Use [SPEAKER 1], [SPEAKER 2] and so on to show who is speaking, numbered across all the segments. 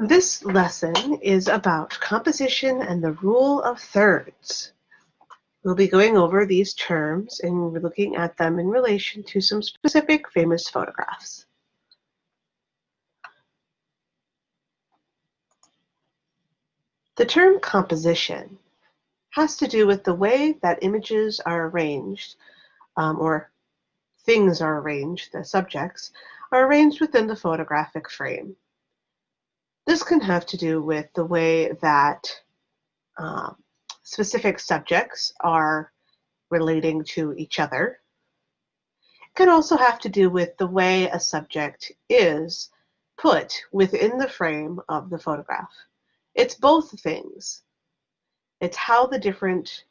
[SPEAKER 1] This lesson is about composition and the rule of thirds. We'll be going over these terms and looking at them in relation to some specific famous photographs. The term composition has to do with the way that images are arranged, or things are arranged, the subjects, are arranged within the photographic frame. This can have to do with the way that specific subjects are relating to each other. It can also have to do with the way a subject is put within the frame of the photograph. It's both things. It's how the different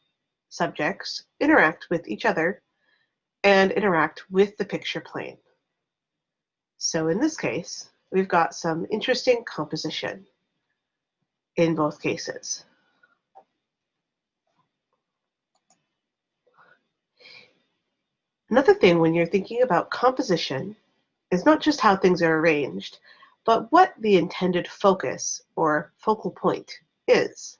[SPEAKER 1] subjects interact with each other and interact with the picture plane. So in this case, we've got some interesting composition in both cases. Another thing when you're thinking about composition is not just how things are arranged, but what the intended focus or focal point is.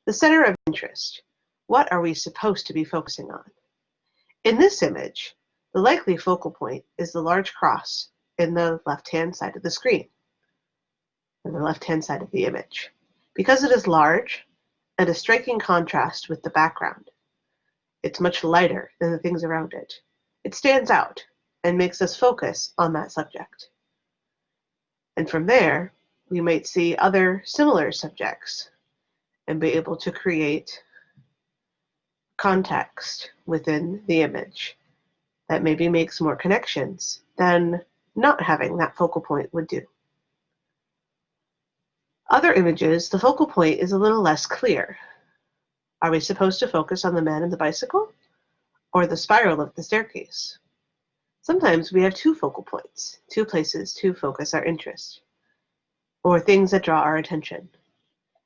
[SPEAKER 1] The center of interest. What are we supposed to be focusing on? In this image, the likely focal point is the large cross in the left-hand side of the screen, or the left-hand side of the image, because it is large and a striking contrast with the background. It's much lighter than the things around it. It stands out and makes us focus on that subject. And from there, we might see other similar subjects and be able to create context within the image that maybe makes more connections than not having that focal point would do. Other images, the focal point is a little less clear. Are we supposed to focus on the man in the bicycle or the spiral of the staircase? Sometimes we have two focal points, two places to focus our interest, or things that draw our attention.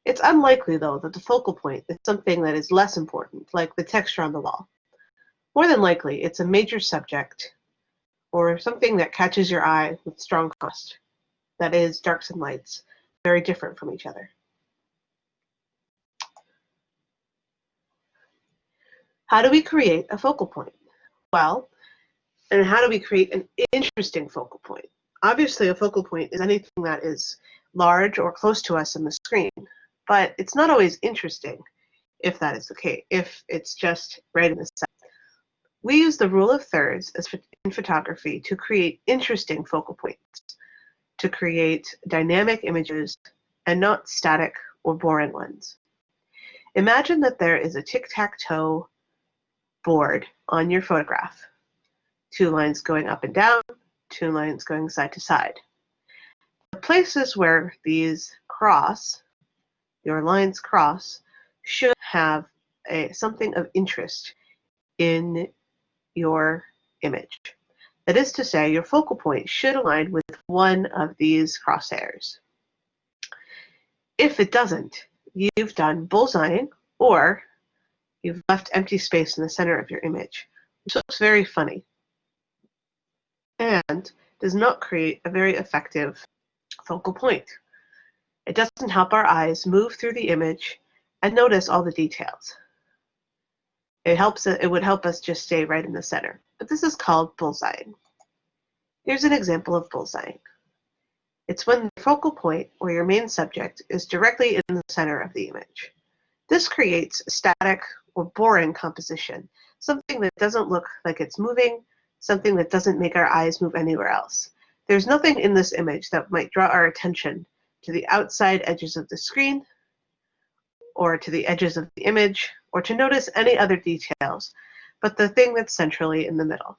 [SPEAKER 1] It's unlikely, though, that the focal point is something that is less important, like the texture on the wall. More than likely, it's a major subject or something that catches your eye with strong contrast, that is, darks and lights, very different from each other. How do we create a focal point? Well, and how do we create an interesting focal point? Obviously, a focal point is anything that is large or close to us in the screen, but it's not always interesting if that is the case, if it's just right in the center. We use the rule of thirds in photography to create interesting focal points, to create dynamic images and not static or boring ones. Imagine that there is a tic-tac-toe board on your photograph. Two lines going up and down, two lines going side to side. The places where these cross, your lines cross, should have something of interest in your image. That is to say, your focal point should align with one of these crosshairs. If it doesn't, you've done bullseyeing, or you've left empty space in the center of your image, which looks very funny and does not create a very effective focal point. It doesn't help our eyes move through the image and notice all the details. It would help us just stay right in the center. But this is called bullseyeing. Here's an example of bullseyeing. It's when the focal point, or your main subject, is directly in the center of the image. This creates a static or boring composition, something that doesn't look like it's moving, something that doesn't make our eyes move anywhere else. There's nothing in this image that might draw our attention to the outside edges of the screen, or to the edges of the image, or to notice any other details, but the thing that's centrally in the middle.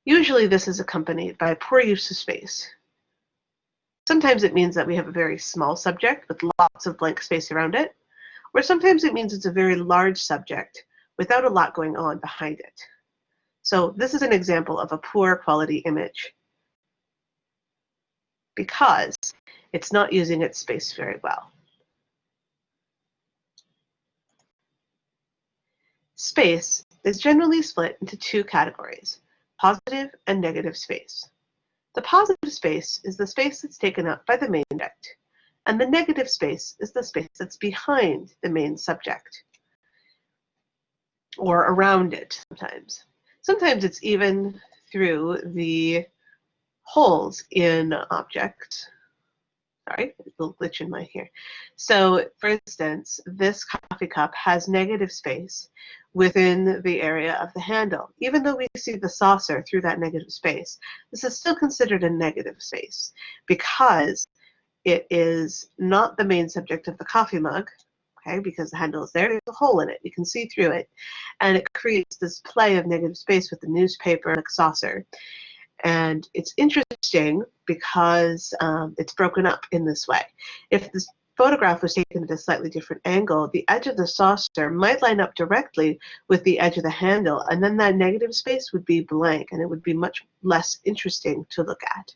[SPEAKER 1] Usually this is accompanied by poor use of space. Sometimes it means that we have a very small subject with lots of blank space around it, or sometimes it means it's a very large subject without a lot going on behind it. So this is an example of a poor quality image because it's not using its space very well. Space is generally split into two categories, positive and negative space. The positive space is the space that's taken up by the main object, And the negative space is the space that's behind the main subject, or around it sometimes. Sometimes it's even through the holes in objects. Sorry, a little glitch in my here. So, for instance, this coffee cup has negative space within the area of the handle. Even though we see the saucer through that negative space, this is still considered a negative space because it is not the main subject of the coffee mug, okay, because the handle is there, there's a hole in it, you can see through it, and it creates this play of negative space with the newspaper and the saucer. And it's interesting because it's broken up in this way. If this photograph was taken at a slightly different angle, the edge of the saucer might line up directly with the edge of the handle, and then that negative space would be blank, and it would be much less interesting to look at.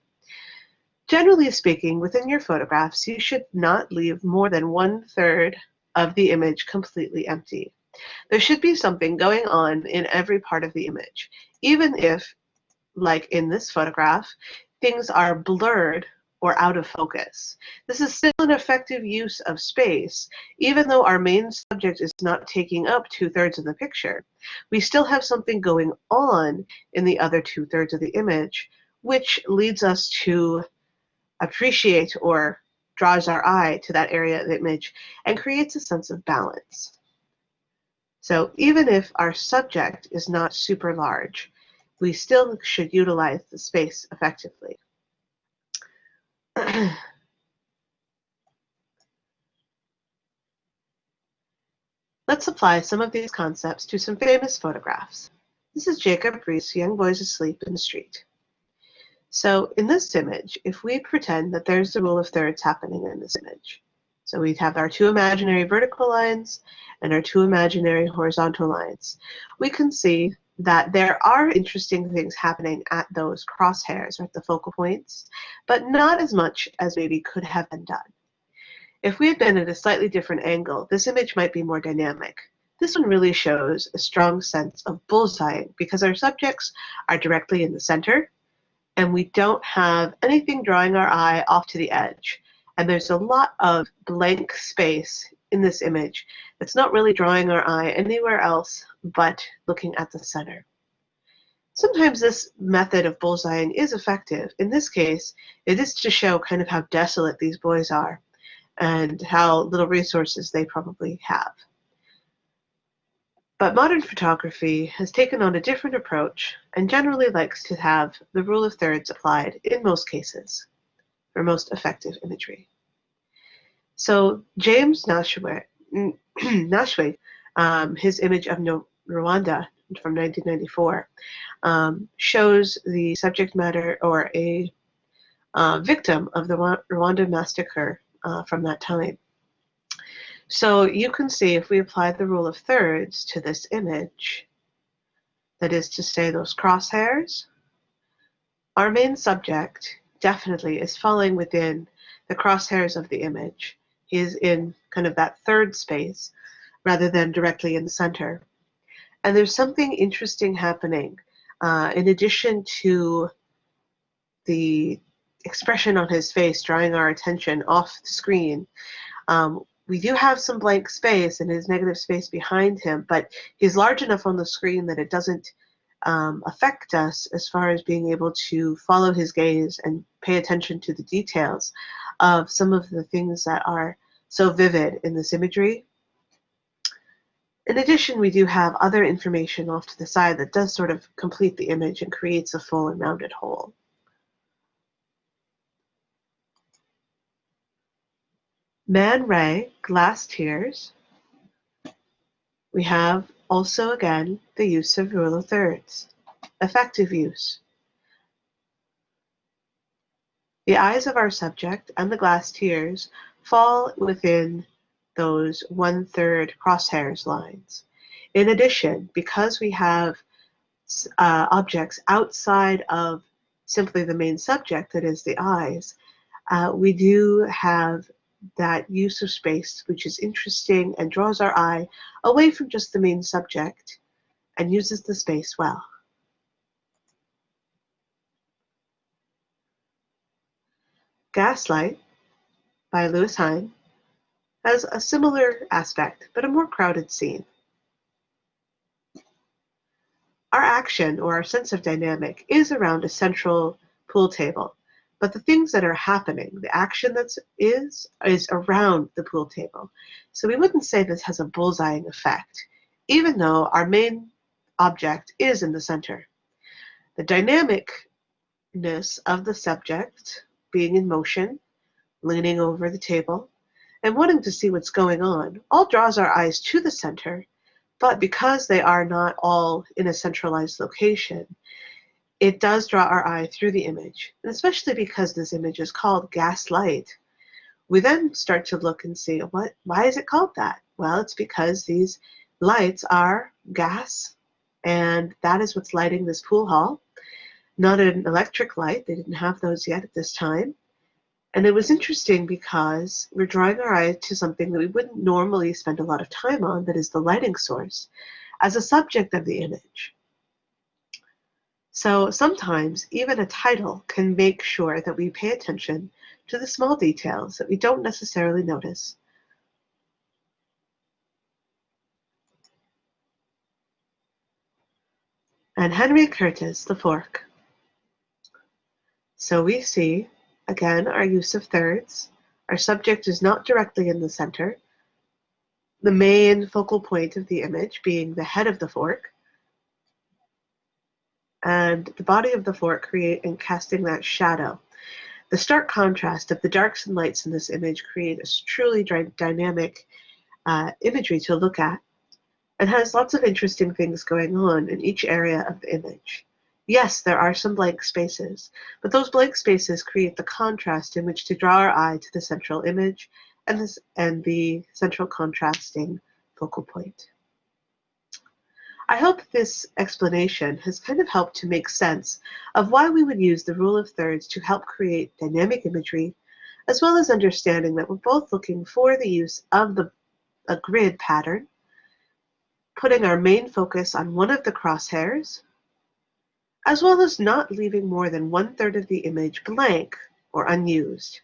[SPEAKER 1] Generally speaking, within your photographs, you should not leave more than 1/3 of the image completely empty. There should be something going on in every part of the image, even if, like in this photograph, things are blurred or out of focus. This is still an effective use of space, even though our main subject is not taking up 2/3 of the picture. We still have something going on in the other 2/3 of the image, which leads us to appreciate or draws our eye to that area of the image and creates a sense of balance. So even if our subject is not super large, we still should utilize the space effectively. Let's apply some of these concepts to some famous photographs. This is Jacob Riis, Young Boys Asleep in the Street. So in this image, if we pretend that there's the rule of thirds happening in this image, so we'd have our two imaginary vertical lines and our two imaginary horizontal lines, we can see that there are interesting things happening at those crosshairs, or at the focal points, but not as much as maybe could have been done. If we had been at a slightly different angle, this image might be more dynamic. This one really shows a strong sense of bullseyeing because our subjects are directly in the center, and we don't have anything drawing our eye off to the edge. And there's a lot of blank space in this image that's not really drawing our eye anywhere else but looking at the center. Sometimes this method of bullseyeing is effective. In this case, it is to show kind of how desolate these boys are and how little resources they probably have. But modern photography has taken on a different approach and generally likes to have the rule of thirds applied in most cases for most effective imagery. So James Nashwe, his image of Rwanda from 1994, shows the subject matter or a victim of the Rwanda massacre from that time. So you can see if we apply the rule of thirds to this image, that is to say those crosshairs, our main subject definitely is falling within the crosshairs of the image. He is in kind of that third space rather than directly in the center. And there's something interesting happening. In addition to the expression on his face drawing our attention off the screen, we do have some blank space and his negative space behind him, but he's large enough on the screen that it doesn't affect us as far as being able to follow his gaze and pay attention to the details of some of the things that are so vivid in this imagery. In addition, we do have other information off to the side that does sort of complete the image and creates a full and rounded whole. Man Ray, Glass Tears. We have also, again, the use of rule of thirds. Effective use. The eyes of our subject and the glass tears fall within those 1/3 crosshairs lines. In addition, because we have objects outside of simply the main subject, that is the eyes, we do have that use of space, which is interesting and draws our eye away from just the main subject and uses the space well. Gaslight. by Lewis Hine has a similar aspect, but a more crowded scene. Our action, or our sense of dynamic, is around a central pool table, but the things that are happening, the action is around the pool table. So we wouldn't say this has a bullseyeing effect, even though our main object is in the center. The dynamicness of the subject being in motion, leaning over the table, and wanting to see what's going on all draws our eyes to the center, but because they are not all in a centralized location, it does draw our eye through the image. And especially because this image is called Gaslight, we then start to look and see, why is it called that? Well, it's because these lights are gas, and that is what's lighting this pool hall. Not an electric light, they didn't have those yet at this time. And it was interesting because we're drawing our eye to something that we wouldn't normally spend a lot of time on, that is the lighting source, as a subject of the image. So sometimes even a title can make sure that we pay attention to the small details that we don't necessarily notice. And Henry Curtis, The Fork. So we see, again, our use of thirds. Our subject is not directly in the center, the main focal point of the image being the head of the fork, and the body of the fork create and casting that shadow. The stark contrast of the darks and lights in this image create a truly dynamic imagery to look at, and has lots of interesting things going on in each area of the image. Yes, there are some blank spaces, but those blank spaces create the contrast in which to draw our eye to the central image and the central contrasting focal point. I hope this explanation has kind of helped to make sense of why we would use the rule of thirds to help create dynamic imagery, as well as understanding that we're both looking for the use of a grid pattern, putting our main focus on one of the crosshairs, as well as not leaving more than 1/3 of the image blank or unused.